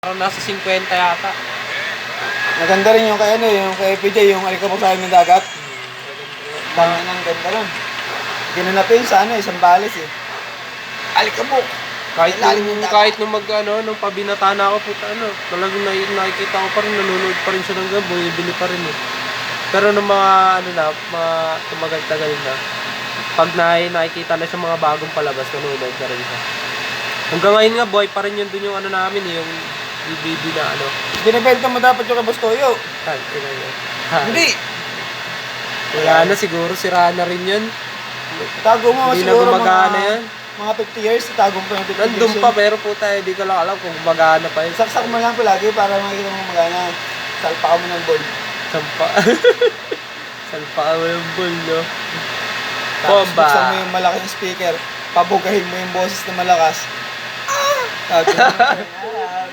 Parang nasa 50 yata. Maganda rin yung kay ano, yung kay PJ, yung alikabok sa amin ng dagat. Tangin ang ganda nun. Ginanapin sa ano, isang balis eh. Alikabok. Kahit Ilalim nung, ng dagat. kahit nung nung pabinata na ako, puta talagang nakikita ko pa rin, nanonood pa rin siya ng gabi, bumibili pa rin eh. Pero nung mga, mga tumagal-tagal na, pag nakikita na siya mga bagong palabas, nanonood na rin siya. Hanggang ngayon nga, boy pa rin yun dun yung namin, yung DVD na Binibenta mo dapat yung kay Bastoyo. ina yun. Hindi. Wala na, siguro sira na rin yun. Tago mo Hindi na siguro gumagana yan. mga 50 years, tago mo pa yung 50 years. Nandun pa, pero puta, hindi ko lang alam kung gumagana pa yun. Saksak mo lang palagi para makikita mo magana. Salpa ka mo ng ball. Sampa. Salpa ka mo yung bull, no? Tapos Bomba. buksan mo yung malaking speaker. Pabugahin mo yung boses na malakas. Tago mo.